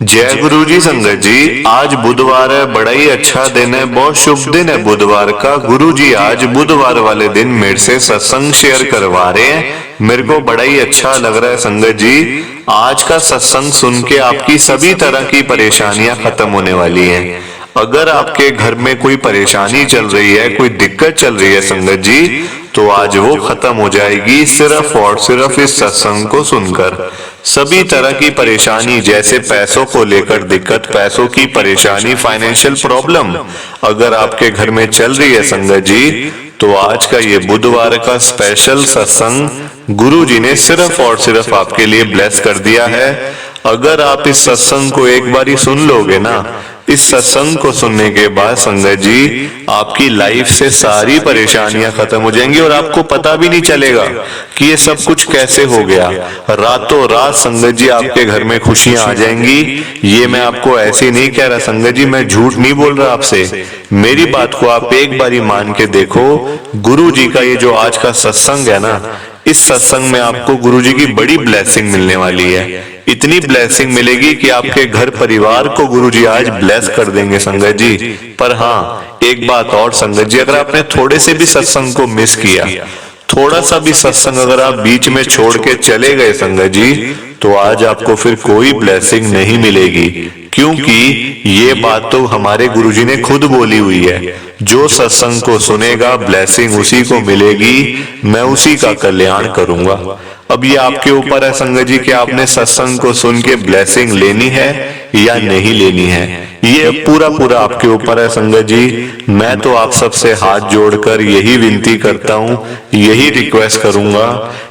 जय गुरु जी। संगत जी, आज बुधवार है, बड़ा ही अच्छा दिन है, बहुत शुभ दिन है बुधवार का। गुरु जी आज बुधवार वाले दिन मेरे से सत्संग शेयर करवा रहे हैं। मेरे को बड़ा ही अच्छा लग रहा है संगत जी। आज का सत्संग सुन के आपकी सभी तरह की परेशानियां खत्म होने वाली हैं। अगर आपके घर में कोई परेशानी चल रही है, कोई दिक्कत चल रही है संगत जी, तो आज वो खत्म हो जाएगी सिर्फ और सिर्फ इस सत्संग को सुनकर। सभी तरह की परेशानी, जैसे पैसों को लेकर दिक्कत, पैसों की परेशानी, फाइनेंशियल प्रॉब्लम अगर आपके घर में चल रही है संगत जी, तो आज का ये बुधवार का स्पेशल सत्संग गुरु जी ने सिर्फ और सिर्फ आपके लिए ब्लेस कर दिया है। अगर आप इस सत्संग को एक बारी सुन लोगे ना, इस सत्संग को सुनने के बाद संगत जी आपकी लाइफ से सारी परेशानियां खत्म हो जाएंगी और आपको पता भी नहीं चलेगा कि ये सब कुछ कैसे हो गया। रातों रात संगत जी आपके घर में खुशियां आ जाएंगी। ये मैं आपको ऐसे नहीं कह रहा संगत जी, मैं झूठ नहीं बोल रहा आपसे। मेरी बात को आप एक बारी मान के देखो। गुरु जी का ये जो आज का सत्संग है ना, इस सत्संग में आपको गुरु जी की बड़ी ब्लेसिंग मिलने वाली है। इतनी ब्लेसिंग मिलेगी कि आपके घर परिवार को गुरुजी आज ब्लेस कर देंगे संगत जी। पर हाँ, एक बात और संगत जी, अगर आपने थोड़े से भी सत्संग को मिस किया, थोड़ा सा भी सत्संग अगर आप बीच में छोड़ के चले गए संगत जी, तो आज आपको फिर कोई ब्लेसिंग नहीं मिलेगी। क्योंकि ये बात तो हमारे गुरुजी ने खुद बोली हुई है, जो सत्संग को सुनेगा ब्लेसिंग उसी को मिलेगी, मैं उसी का कल्याण करूंगा। अब ये आपके ऊपर है संगत जी कि आपने सत्संग को सुन के ब्लेसिंग लेनी है या नहीं लेनी है। ये पूरा पूरा आपके ऊपर है संगत जी। मैं तो आप सबसे हाथ जोड़कर यही विनती करता हूँ, यही रिक्वेस्ट करूंगा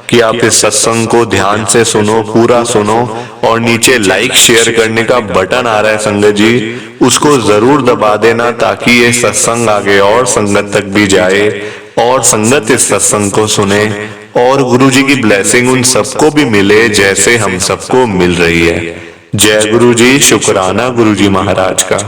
कि आप इस सत्संग को ध्यान से सुनो, पूरा सुनो, और नीचे लाइक शेयर करने का बटन आ रहा है संगत जी, उसको जरूर दबा देना ताकि ये सत्संग आगे और संगत तक भी जाए और संगत इस सत्संग को सुने और गुरु जी की ब्लेसिंग उन सबको भी मिले जैसे हम सबको मिल रही है। जय गुरु जी, शुक्राना गुरु जी महाराज का।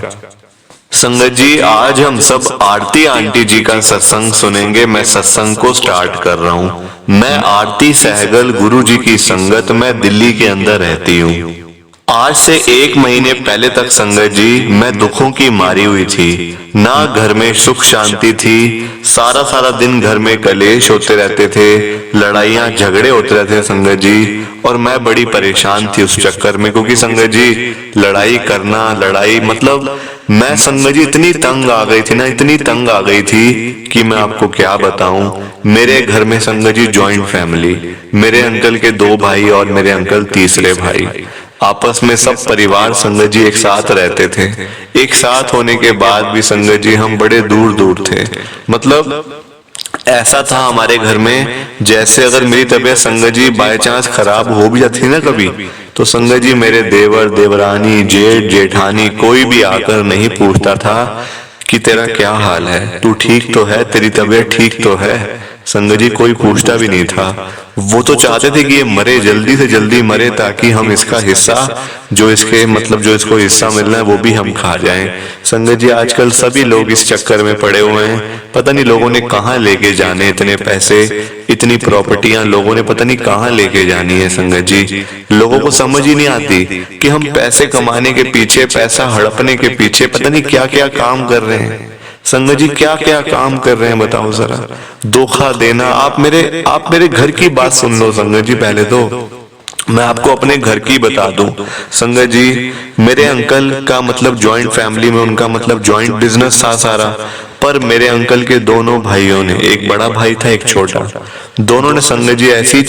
संगत जी आज हम सब आरती आंटी जी का सत्संग सुनेंगे। मैं सत्संग को स्टार्ट कर रहा हूँ। मैं आरती सहगल गुरु जी की संगत में दिल्ली के अंदर रहती हूँ। आज से 1 महीने पहले तक संगत जी मैं दुखों की मारी हुई थी, ना घर में सुख शांति थी। सारा दिन घर में कलेश होते रहते थे, लड़ाइयां झगड़े होते रहते थे संगत जी, और मैं बड़ी परेशान थी उस चक्कर में। क्योंकि संगत जी लड़ाई करना, लड़ाई मतलब मैं संगत जी इतनी तंग आ गई थी ना, इतनी तंग आ गई थी कि मैं आपको क्या बताऊं। मेरे घर में संगत जी जॉइंट फैमिली, मेरे अंकल के 2 भाई और मेरे अंकल तीसरे भाई, आपस में सब परिवार संगत जी एक साथ रहते थे। एक साथ होने के बाद भी संगत जी हम बड़े दूर दूर थे। मतलब ऐसा था हमारे घर में, जैसे अगर मेरी तबीयत संगत जी बाय चांस खराब हो भी जाती ना कभी, तो संगत जी मेरे देवर देवरानी, जेठ जेठानी कोई भी आकर नहीं पूछता था कि तेरा क्या हाल है, तू ठीक तो है, तेरी तबीयत ठीक तो है। संगत जी कोई पूछता भी नहीं था। वो तो चाहते थे कि ये मरे, जल्दी से जल्दी मरे, ताकि हम इसका हिस्सा जो इसके मतलब जो इसको हिस्सा मिलना है वो भी हम खा जाएं। संगत जी आजकल सभी लोग इस चक्कर में पड़े हुए हैं। पता नहीं लोगों ने कहाँ लेके जाने इतने पैसे, इतनी प्रॉपर्टियां लोगों ने पता नहीं कहाँ लेके जानी है। संगत जी लोगों को समझ ही नहीं आती कि हम पैसे कमाने के पीछे, पैसा हड़पने के पीछे पता नहीं क्या क्या काम कर रहे हैं। संगत जी क्या क्या काम कर रहे हैं बताओ जरा। धोखा देना। आप मेरे घर की बात सुन लो संगत जी। पहले तो मैं आपको अपने घर की बता दूं संगत जी। मेरे अंकल का मतलब जॉइंट फैमिली में उनका मतलब जॉइंट बिजनेस था सारा, पर मेरे अंकल के दोनों भाइयों ने, एक बड़ा भाई था एक छोटा, दोनों ने संगत जी ऐसी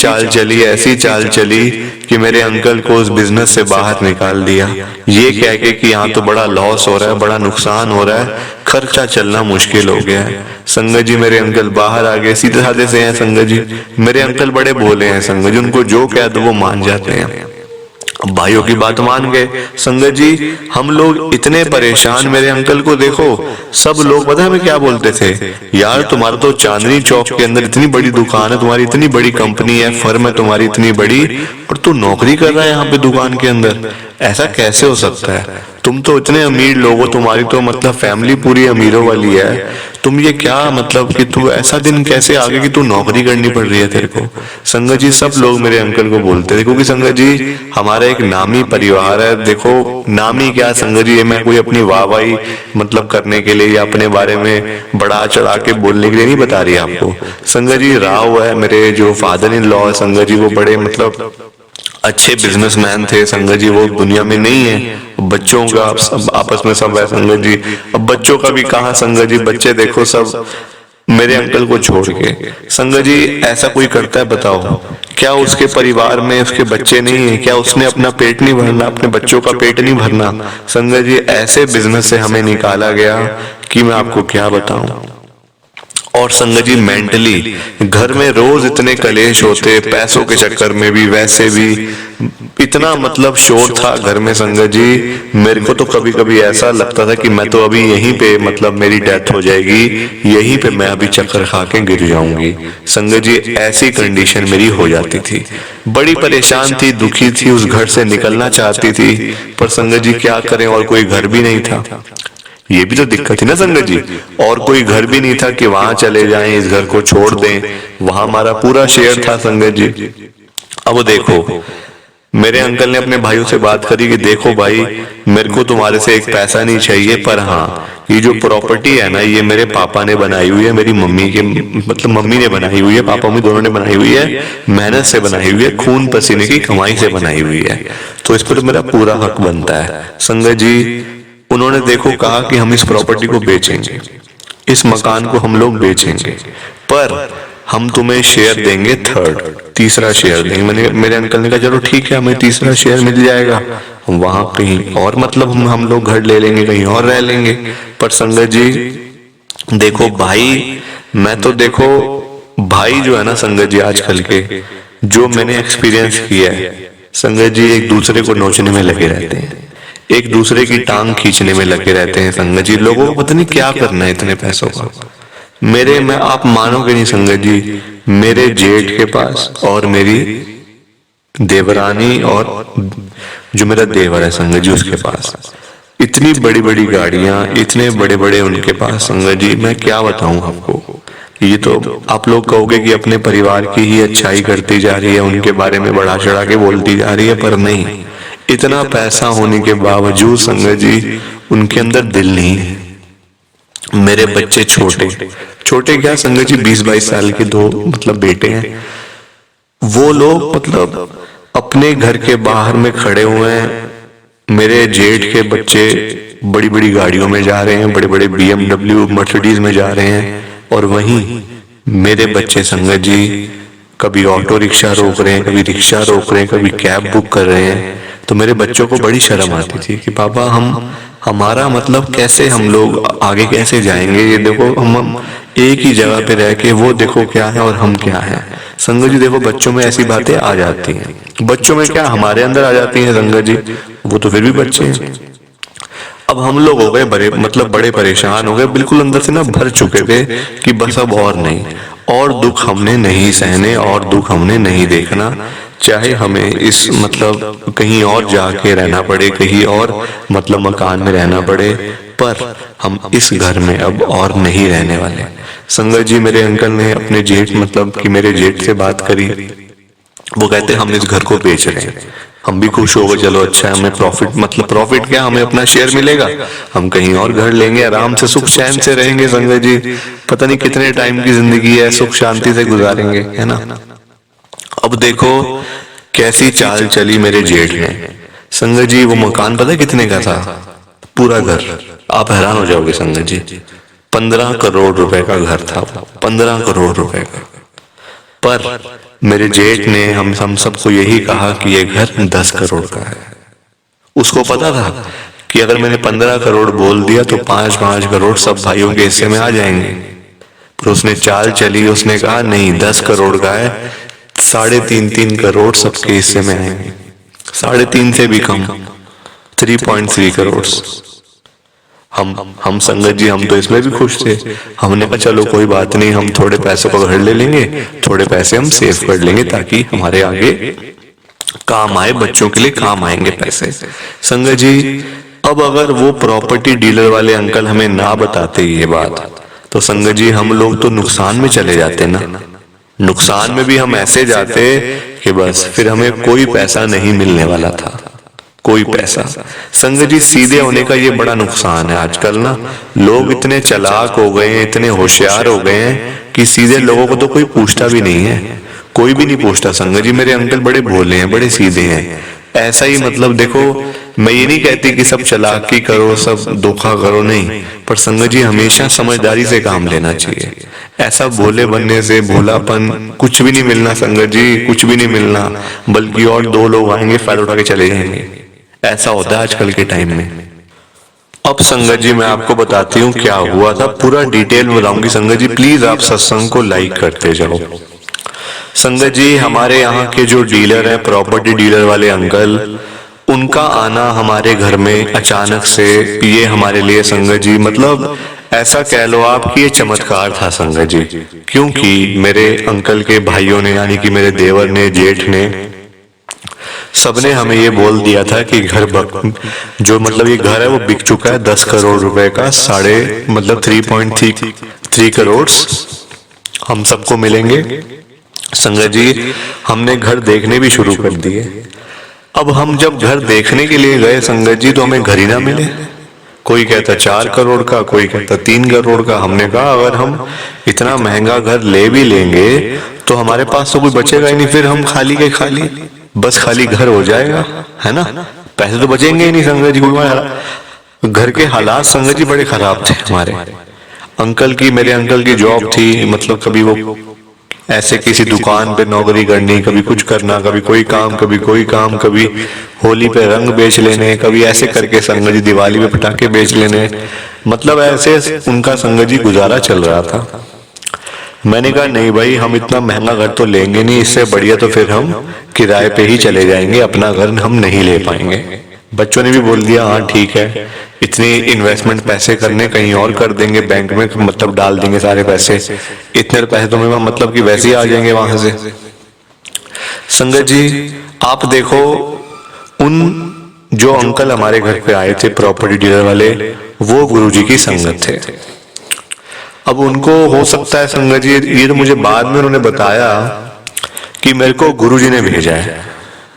चाल चली कि मेरे अंकल को उस बिजनेस से बाहर निकाल दिया। ये कह के कि यहाँ तो बड़ा लॉस हो रहा है, बड़ा नुकसान हो रहा है, खर्चा चलना मुश्किल हो गया है। संगत जी मेरे अंकल बाहर आ गए, सीधे साधे से हैं संगत जी। मेरे अंकल बड़े भोले हैं संगत जी, उनको जो कह दो वो मान जाते हैं। भाइयों की बात मान गए संगत जी। हम लोग इतने परेशान, मेरे अंकल को देखो, सब लोग पता है हमें क्या बोलते थे, यार तुम्हारा तो चांदनी चौक के अंदर इतनी बड़ी दुकान है, तुम्हारी इतनी बड़ी कंपनी है, फर्म है तुम्हारी इतनी बड़ी, और तू नौकरी कर रहा है यहाँ पे दुकान के अंदर, ऐसा कैसे हो सकता है? तुम तो इतने अमीर लोग हो, तुम्हारी तो मतलब फैमिली पूरी अमीरों वाली है, तुम ये क्या मतलब कि तू ऐसा दिन कैसे आ गया कि तू नौकरी करनी पड़ रही है तेरे को। संगत जी सब लोग मेरे अंकल को बोलते थे, क्योंकि संगत जी हमारा एक नामी परिवार है। देखो नामी क्या संगत जी, मैं कोई अपनी वाहवाही मतलब करने के लिए या अपने बारे में बढ़ा चढ़ा के बोलने के लिए नहीं बता रही आपको। संगत जी राव है मेरे जो फादर इन लॉ है संगत जी, वो बड़े मतलब अच्छे बिजनेसमैन थे संगत जी, वो दुनिया में नहीं है। बच्चों का सब आपस में सब है संगत जी। अब बच्चों का भी कहा संगत जी, बच्चे देखो सब मेरे अंकल को छोड़ के। संगत जी ऐसा कोई करता है बताओ, क्या उसके परिवार में उसके बच्चे नहीं है? क्या उसने अपना पेट नहीं भरना, अपने बच्चों का पेट नहीं भरना? संगत जी ऐसे बिजनेस से हमें निकाला गया कि मैं आपको क्या बताऊं। और संगत जी मेंटली घर में रोज इतने कलेश होते, पैसों के चक्कर में भी, वैसे भी इतना मतलब शोर था घर में संगत जी। मेरे को तो कभी कभी ऐसा लगता था कि मैं तो अभी यहीं पे मतलब मेरी डेथ हो जाएगी, यहीं पे मैं अभी चक्कर खा के गिर जाऊंगी। संगत जी ऐसी कंडीशन मेरी हो जाती थी, बड़ी परेशान थी, दुखी थी, उस घर से निकलना चाहती थी, पर संगत जी क्या करें, और कोई घर भी नहीं था। ये भी तो दिक्कत थी ना संगत जी, और कोई घर भी नहीं था कि वहां चले जाएं, इस घर को छोड़ दें। वहां हमारा पूरा शेयर था संगत जी। अब देखो मेरे अंकल ने अपने भाइयों से बात करी कि देखो भाई मेरे को तुम्हारे से एक पैसा नहीं चाहिए, पर हाँ ये जो प्रॉपर्टी है ना ये मेरे पापा ने बनाई हुई है, मेरी मम्मी के मतलब मम्मी ने बनाई हुई है, पापा मम्मी दोनों ने बनाई हुई है, मेहनत से बनाई हुई है, खून पसीने की कमाई से बनाई हुई है, तो इस पर मेरा पूरा हक बनता है। संगत जी उन्होंने देखो कहा कि हम इस प्रॉपर्टी को बेचेंगे, इस मकान को हम लोग बेचेंगे, पर हम तुम्हें शेयर देंगे थर्ड, तीसरा शेयर देंगे। मैंने मेरे अंकल ने कहा चलो ठीक है हमें तीसरा शेयर मिल जाएगा, हम वहां कहीं और मतलब हम लोग घर ले लेंगे, कहीं और रह लेंगे। पर संगत जी देखो भाई, मैं तो देखो भाई जो है ना संगत जी आजकल के जो मैंने एक्सपीरियंस किया है संगत जी, एक दूसरे को नोचने में लगे रहते हैं, एक दूसरे की टांग खींचने में लगे रहते हैं संगत जी। लोगों को पता नहीं क्या करना है इतने पैसों का। मेरे में आप मानोगे नहीं संगत जी, मेरे जेठ के पास और मेरी देवरानी और जो मेरा देवर है संगत जी उसके पास इतनी बड़ी बड़ी गाड़ियां, इतने बड़े बड़े उनके पास संगत जी, मैं क्या बताऊं आपको। ये तो आप लोग कहोगे कि अपने परिवार की ही अच्छाई करती जा रही है, उनके बारे में बढ़ा चढ़ा के बोलती जा रही है, पर नहीं, इतना पैसा होने के बावजूद संगत जी उनके अंदर दिल नहीं है। मेरे बच्चे छोटे छोटे क्या संगत जी 20-22 साल के दो मतलब बेटे हैं, वो लोग मतलब अपने घर के बाहर में खड़े हुए हैं। मेरे जेठ के बच्चे बड़ी बड़ी गाड़ियों में जा रहे हैं, बड़े बड़े BMW मर्सिडीज में जा रहे हैं, और वहीं मेरे बच्चे संगत जी कभी ऑटो रिक्शा रोक रहे हैं, कभी रिक्शा रोक रहे हैं, कभी कैब बुक कर रहे हैं। तो मेरे बच्चों को बड़ी शर्म आती थी कि पापा हम हमारा मतलब कैसे हम लोग आगे कैसे जाएंगे, ये देखो हम एक ही जगह पे रह के वो देखो क्या है और हम क्या है। संगत जी देखो बच्चों में ऐसी बातें आ जाती हैं, बच्चों में क्या हमारे अंदर आ जाती हैं संगत जी, वो तो फिर भी बच्चे हैं। अब हम लोग हो गए बड़े मतलब बड़े परेशान हो गए, बिल्कुल अंदर से ना भर चुके थे कि बस अब और नहीं, और दुख हमने नहीं सहने, और दुख हमने नहीं देखना, चाहे हमें इस मतलब कहीं और जाके रहना पड़े, कहीं और मतलब मकान में रहना पड़े, पर हम इस घर में अब और नहीं रहने वाले। संगत जी मेरे अंकल ने अपने जेठ मतलब कि मेरे जेठ से बात करी, वो कहते हम इस घर को बेच रहे हैं। हम भी खुश हो गए, चलो अच्छा है, हमें प्रॉफिट मतलब प्रॉफिट क्या, हमें अपना शेयर मिलेगा, हम कहीं और घर लेंगे, आराम से सुख चैन से रहेंगे। संगत जी पता नहीं कितने टाइम की जिंदगी है, सुख शांति से गुजारेंगे, है ना। अब देखो कैसी चाल चली मेरे जेठ ने। संगत जी वो मकान पता है कितने का था, पूरा घर, आप हैरान हो जाओगे संगत जी, 15 करोड़ रुपए का घर था, 15 करोड़ रुपए का। पर मेरे जेठ ने हम सबको यही कहा कि ये घर 10 करोड़ का है। उसको पता था कि अगर मैंने 15 करोड़ बोल दिया तो 5-5 करोड़ सब भाइयों के हिस्से में आ जाएंगे, पर उसने चाल चली, उसने कहा नहीं 10 करोड़ का है, 3.5 करोड़ सबके हिस्से में आएंगे, 3.5 से भी कम, 3.3 करोड़। हम संगत जी हम तो इसमें भी खुश थे, हमने कहा चलो कोई बात नहीं, हम थोड़े पैसों का घर ले लेंगे, थोड़े पैसे हम सेव कर लेंगे ताकि हमारे आगे काम आए, बच्चों के लिए काम आएंगे पैसे। संगत जी अब अगर वो प्रॉपर्टी डीलर वाले अंकल हमें ना बताते ये बात, तो संगत जी हम लोग तो नुकसान में चले जाते ना, नुकसान में भी हम ऐसे जाते कि बस फिर हमें कोई पैसा नहीं मिलने वाला था, कोई पैसा। संगत जी सीधे होने का ये बड़ा नुकसान है। आजकल ना लोग इतने चालाक हो गए हैं, इतने होशियार हो गए हैं कि सीधे लोगों को तो कोई पूछता भी नहीं है, कोई भी नहीं पूछता। संगत जी मेरे अंकल बड़े भोले हैं, बड़े सीधे हैं। ऐसा ही मतलब देखो, मैं ये नहीं कहती कि सब चालाकी करो, सब धोखा करो, नहीं, पर संगत जी हमेशा समझदारी से काम लेना चाहिए। ऐसा भोले बनने से भोलापन कुछ भी नहीं मिलना संगत जी, कुछ भी नहीं मिलना, बल्कि और दो लोग आएंगे फायदा उठा के चले जाएंगे। ऐसा होता है आजकल के टाइम में। अब संगत जी मैं आपको बताती हूँ क्या हुआ था, पूरा डिटेल में बताऊंगी। संगत जी प्लीज आप सत्संग को लाइक करते जाओ। संगत जी हमारे यहाँ के जो डीलर हैं, प्रॉपर्टी डीलर वाले अंकल, उनका आना हमारे घर में अचानक से, ये हमारे लिए संगत जी मतलब ऐसा कह लो आप कि ये चमत्कार था संगत जी। क्योंकि मेरे अंकल के भाइयों ने, यानी कि मेरे देवर ने, जेठ ने, सबने हमें ये बोल दिया था कि घर जो मतलब ये घर है वो बिक चुका है 10 करोड़ रुपए का, 3.3 करोड़ हम सबको मिलेंगे। संगत जी हमने घर देखने भी शुरू कर दिए। अब हम जब घर देखने के लिए गए संगत जी, तो हमें घर ही ना मिले। कोई कहता 4 करोड़ का, कोई कहता 3 करोड़ का। हमने कहा अगर हम इतना महंगा घर ले भी लेंगे तो हमारे पास तो कोई बचेगा ही नहीं, फिर हम खाली के खाली, बस खाली घर हो जाएगा, है ना, पैसे तो बचेंगे ही नहीं संगत जी। घर के हालात संगत जी बड़े खराब थे हमारे अंकल की। मेरे अंकल की जॉब थी, मतलब कभी वो ऐसे किसी दुकान पे नौकरी करनी, कभी कुछ करना, कभी कोई काम, कभी कोई काम, कभी होली पे रंग बेच लेने, कभी ऐसे करके संगत जी दिवाली पे पटाखे बेच लेने, मतलब ऐसे उनका संगत जी गुजारा चल रहा था। मैंने कहा नहीं भाई, हम इतना महंगा घर तो लेंगे नहीं, इससे बढ़िया तो फिर हम किराए पे ही चले जाएंगे, अपना घर हम नहीं ले पाएंगे। बच्चों ने भी बोल दिया हाँ ठीक है, इतनी इन्वेस्टमेंट पैसे करने कहीं और कर देंगे, बैंक में मतलब डाल देंगे सारे पैसे, इतने पैसे तो हमें मतलब कि वैसे ही आ जाएंगे वहां से। संगत जी आप देखो, उन जो अंकल हमारे घर पे आए थे प्रॉपर्टी डीलर वाले, वो गुरुजी की संगत थे। अब उनको हो सकता है संगत जी, ये तो मुझे बाद में उन्होंने बताया कि मेरे को गुरुजी ने भेजा है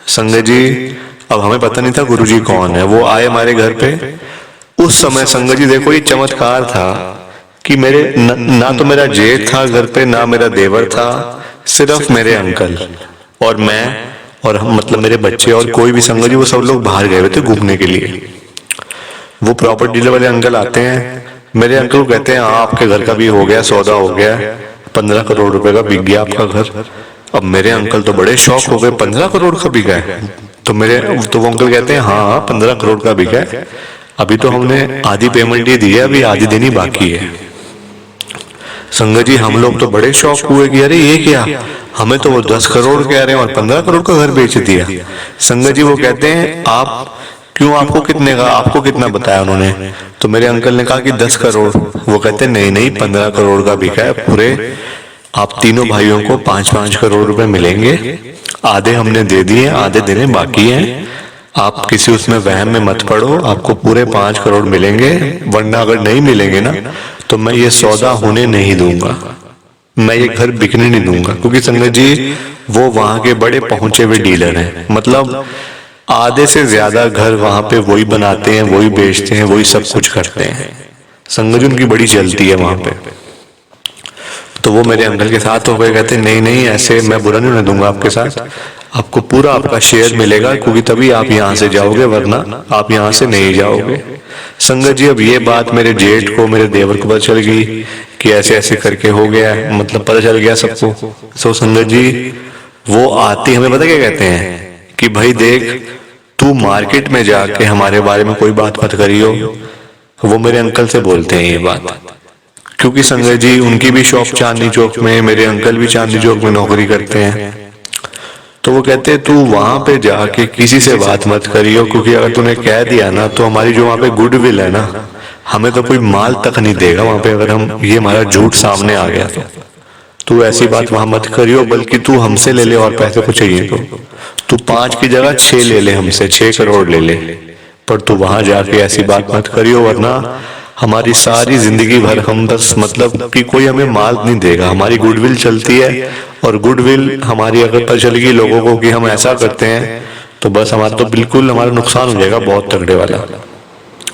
संगत जी। अब हमें पता नहीं था गुरुजी कौन है। वो आए हमारे घर पे उस समय संगत जी, देखो ये चमत्कार था कि मेरे ना तो मेरा जेठ था घर पे, ना मेरा देवर था, सिर्फ मेरे अंकल और मैं और हम, मतलब मेरे बच्चे, और कोई भी संगत जी, वो सब लोग बाहर गए हुए थे घूमने के लिए। वो प्रॉपर्टी डीलर वाले अंकल आते हैं, मेरे अंकल को कहते हैं हाँ आपके घर का भी हो गया, सौदा हो गया, 15 करोड़ रुपए का बिक गया आपका घर। अब मेरे अंकल तो बड़े शौक हो गए, 15 करोड़ का बिका है? तो वो अंकल कहते हैं हाँ 15 करोड़ का बिका है, अभी तो हमने आधी पेमेंट ही दी है, अभी आधी देनी बाकी है। संगत जी हम लोग तो बड़े शौक हुए कि अरे ये क्या, हमें तो वो 10 करोड़ कह रहे हैं और 15 करोड़ का घर बेच दिया। संगत जी वो कहते हैं आप क्यों, आपको कितने का, आपको कितना बताया उन्होंने? तो मेरे अंकल ने कहा कि 10 करोड़। वो कहते नहीं नहीं 15 करोड़ का बिका है, पूरे आप तीनों भाइयों को 5-5 करोड़ रुपए मिलेंगे, आधे हमने दे दिए, आधे देने बाकी हैं, आप किसी उसमें वहम में मत पड़ो, आपको पूरे 5 करोड़ मिलेंगे, वरना अगर नहीं मिलेंगे ना तो मैं ये सौदा होने नहीं दूंगा, मैं ये घर बिकने नहीं दूंगा। क्योंकि संगत जी वो वहां के बड़े पहुंचे हुए डीलर हैं, मतलब आधे से ज्यादा घर वहां पे वही बनाते हैं, वही बेचते हैं, वही सब कुछ करते हैं। संगत जी उनकी बड़ी चलती है वहां पे। तो वो मेरे अंकल के साथ हो गए, कहते नहीं नहीं ऐसे मैं बुरा नहीं होने दूंगा आपके साथ, आपको पूरा आपका शेयर मिलेगा, क्योंकि तभी आप यहाँ से जाओगे, वरना आप यहाँ से नहीं जाओगे। संगत जी अब ये बात मेरे जेठ को, मेरे देवर को पता चल गई कि ऐसे ऐसे करके हो गया है, मतलब पता चल गया सबको। सो संगत जी वो आती हमें पता क्या कहते हैं कि भाई देख तू मार्केट में जाके हमारे बारे में कोई बात मत करियो। वो मेरे अंकल से बोलते हैं ये बात, क्योंकि संगत जी उनकी भी शॉप चांदनी चौक में, मेरे अंकल भी चांदनी चौक में नौकरी करते हैं। तो वो कहते तू वहां पे जाके किसी से बात मत करियो, क्योंकि अगर तूने कह दिया ना तो हमारी जो वहां पे गुडविल है ना, हमें तो कोई माल तक नहीं देगा वहां पे, अगर हम ये हमारा झूठ सामने आ गया तो तू ऐसी बात वहां मत करियो, बल्कि तू हमसे ले ले और पैसे को चाहिए तो तू 5 की जगह 6 ले ले हमसे, 6 करोड़ ले ले, पर तू वहां जाके ऐसी बात मत करियो, वरना हमारी सारी जिंदगी भर हम बस मतलब कि कोई हमें माल नहीं देगा, हमारी गुडविल चलती है, और गुडविल हमारी अगर पता चलेगी लोगों को कि हम ऐसा करते हैं तो बस हमारा तो बिल्कुल हमारा नुकसान हो जाएगा बहुत तगड़े वाला।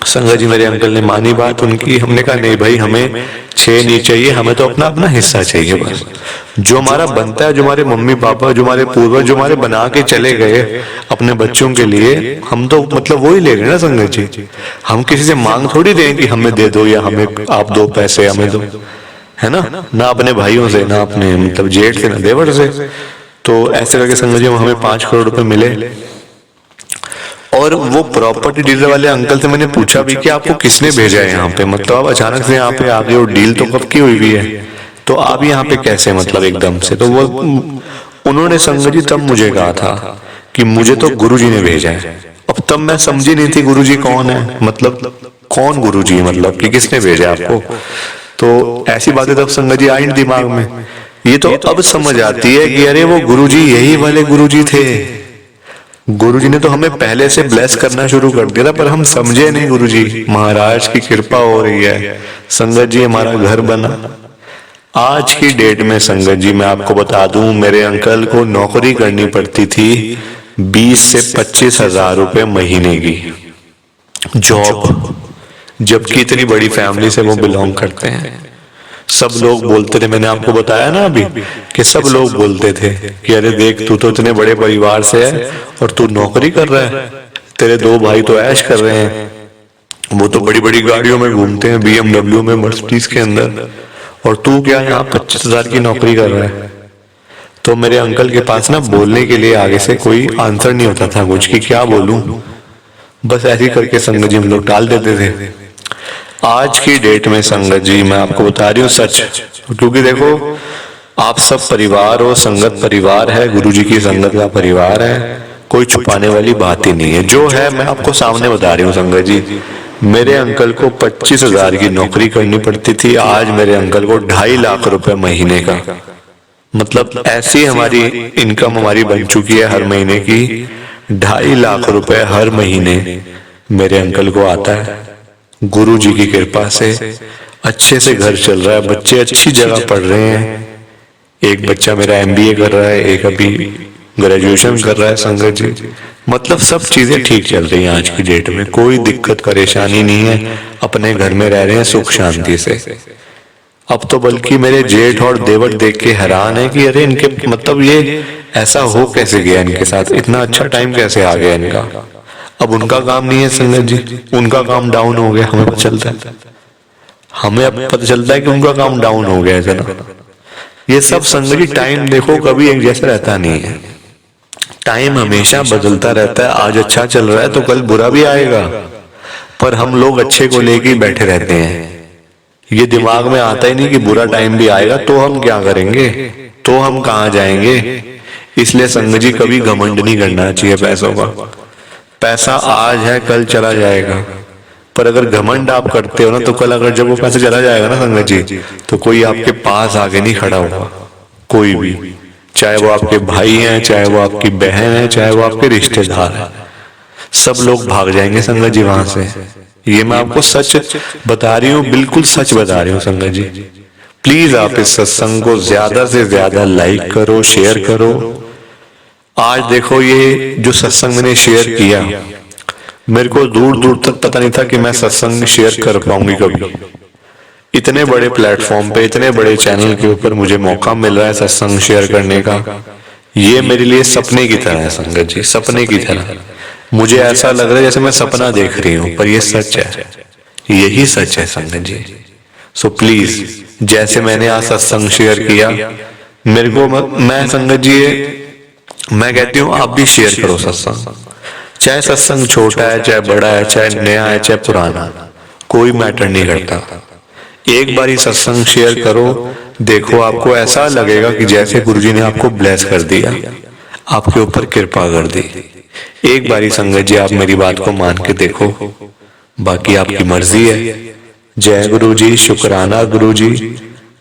संगत जी मेरे अंकल ने मानी बात उनकी। हमने कहा नहीं भाई, हमें 6 नहीं चाहिए, हमें तो अपना अपना हिस्सा चाहिए बस। जो हमारा बनता है, जो हमारे मम्मी पापा, जो हमारे पूर्वज, जो हमारे बना के चले गए अपने बच्चों के लिए, हम तो मतलब वही ले रहे ना संगत जी। हम किसी से मांग थोड़ी दें कि हमें दे दो या हमें आप दो पैसे हमें दो, है ना अपने भाइयों से, ना अपने मतलब जेठ से, ना देवर से। तो ऐसे करके संगत जी हमें 5 करोड़ रुपए मिले। और वो प्रॉपर्टी डीलर वाले अंकल से मैंने पूछा भी कि आपको किसने भेजा है यहाँ पे, मतलब आप अचानक से यहाँ पे आ गए और डील तो कब की हुई है, तो आप यहाँ पे कैसे मतलब एकदम से। तो वो उन्होंने संगत जी तब मुझे कहा था कि मुझे तो गुरुजी ने भेजा है। अब तब मैं समझी नहीं थी गुरुजी कौन है, मतलब कौन गुरुजी, मतलब कि किसने भेजा आपको। तो ऐसी बातें तब संगत जी आई दिमाग में। ये तो अब समझ आती है कि अरे वो गुरुजी यही वाले गुरुजी थे। गुरुजी ने तो हमें पहले से ब्लेस करना शुरू कर दिया था, पर हम समझे नहीं। गुरुजी महाराज की कृपा हो रही है। संगत जी हमारा घर बना। आज की डेट में संगत जी मैं आपको बता दूं, मेरे अंकल को नौकरी करनी पड़ती थी 20 से 25 हजार रुपए महीने की जॉब, जबकि इतनी बड़ी फैमिली से वो बिलोंग करते हैं। सब लोग बोलते थे, मैंने आपको बताया ना अभी कि सब लोग बोलते थे कि अरे देख तू तो इतने बड़े परिवार से है और तू नौकरी कर रहा है, तेरे 2 भाई तो ऐश कर रहे हैं, वो तो बड़ी बड़ी गाड़ियों में घूमते हैं, BMW में, मर्सिडीज के अंदर, और तू क्या यहाँ 25 हजार की नौकरी कर रहा है। तो मेरे अंकल के पास ना बोलने के लिए आगे से कोई आंसर नहीं होता था कुछ, कि क्या बोलूं, बस ऐसे ही करके संगत जी हम लोग टाल देते थे। आज की डेट में संगत जी मैं आपको बता रही हूँ सच, क्योंकि देखो आप सब परिवार हो, संगत परिवार है, गुरुजी की संगत का परिवार है, कोई छुपाने वाली बात ही नहीं है। जो है मैं आपको सामने बता रही हूँ संगत जी। मेरे अंकल को 25 हजार की नौकरी करनी पड़ती थी, आज मेरे अंकल को 2.5 लाख रुपए महीने का, मतलब ऐसी हमारी इनकम हमारी बन चुकी है हर महीने की। 2.5 लाख रुपए हर महीने मेरे अंकल को आता है। गुरु जी की कृपा से अच्छे से घर चल रहा है, बच्चे अच्छी जगह पढ़ रहे हैं। एक बच्चा मेरा MBA कर रहा है, एक अभी ग्रेजुएशन कर रहा है संगत जी। मतलब सब चीजें ठीक चल रही हैं आज की डेट में, कोई दिक्कत परेशानी नहीं है, अपने घर में रह रहे हैं सुख शांति से। अब तो बल्कि मेरे जेठ और देवर देख के हैरान है कि अरे इनके मतलब ये ऐसा हो कैसे गया, इनके साथ इतना अच्छा टाइम कैसे आ गया इनका। अब उनका काम नहीं है संगत जी, उनका काम डाउन हो गया, हमें पता चलता है, हमें अब पता चलता है कि उनका काम डाउन हो गया है जना। ये सब संगत जी टाइम देखो कभी एक जैसा रहता नहीं है, टाइम हमेशा बदलता रहता है। आज अच्छा चल रहा है तो कल बुरा भी आएगा, पर हम लोग अच्छे को लेके बैठे रहते हैं। ये दिमाग में आता ही नहीं कि बुरा टाइम भी आएगा तो हम क्या करेंगे, तो हम कहाँ जाएंगे। इसलिए संगत जी कभी घमंड नहीं करना चाहिए पैसों का। पैसा आज है कल चला जाएगा, पर अगर घमंड आप करते हो ना तो कल अगर जब वो पैसा चला जाएगा ना संगत जी, तो कोई आपके पास आगे नहीं खड़ा होगा, कोई भी, चाहे वो आपके भाई हैं, चाहे वो आपकी बहन है, चाहे वो आपके रिश्तेदार है, सब लोग भाग जाएंगे संगत जी वहां से। ये मैं आपको सच बता रही हूँ, बिल्कुल सच बता रही हूँ संगत जी। प्लीज आप इस सत्संग को ज्यादा से ज्यादा लाइक करो, शेयर करो। आज देखो ये जो सत्संग मैंने शेयर किया, मेरे को दूर दूर तक पता नहीं था कि मैं सत्संग शेयर कर पाऊंगी कभी। इतने बड़े प्लेटफॉर्म पे, इतने बड़े चैनल के ऊपर मुझे मौका मिल रहा है सत्संग शेयर करने का, ये मेरे लिए सपने की तरह है संगत जी, सपने की तरह। मुझे ऐसा लग रहा है जैसे मैं सपना देख रही हूँ, पर ये सच है, यही सच है संगत जी। सो प्लीज, जैसे मैंने आज सत्संग शेयर किया, मेरे को मैं संगत जी मैं कहती हूँ आप भी शेयर करो सत्संग, चाहे सत्संग छोटा है, चाहे बड़ा है, चाहे नया है, चाहे पुराना, कोई मैटर नहीं करता। एक बार ही सत्संग शेयर करो, देखो आपको ऐसा लगेगा कि जैसे गुरुजी ने आपको ब्लेस कर दिया, आपके ऊपर कृपा कर दी। एक बारी संगत जी आप मेरी बात को मान के देखो, बाकी आपकी मर्जी है। जय गुरु जी, शुक्राना गुरु जी,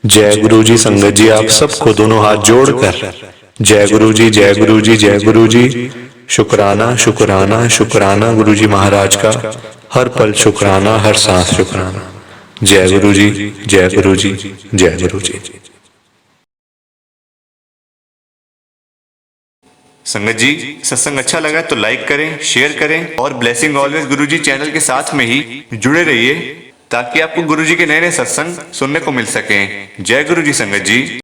जय गुरु जी। संगत जी आप सबको दोनों हाथ जोड़कर जय गुरु जी, जय गुरु जी, जय गुरु जी। शुक्राना शुक्राना शुक्राना गुरु जी महाराज का, हर पल शुक्राना, हर सांस शुक्राना। जय गुरु जी, जय गुरु जी, जय गुरु जी। संगत जी, सत्संग अच्छा लगा तो लाइक करें, शेयर करें और ब्लेसिंग ऑलवेज गुरु जी चैनल के साथ में ही जुड़े रहिए ताकि आपको गुरु जी के नए नए सत्संग सुनने को मिल सकें। जय गुरु जी संगत जी।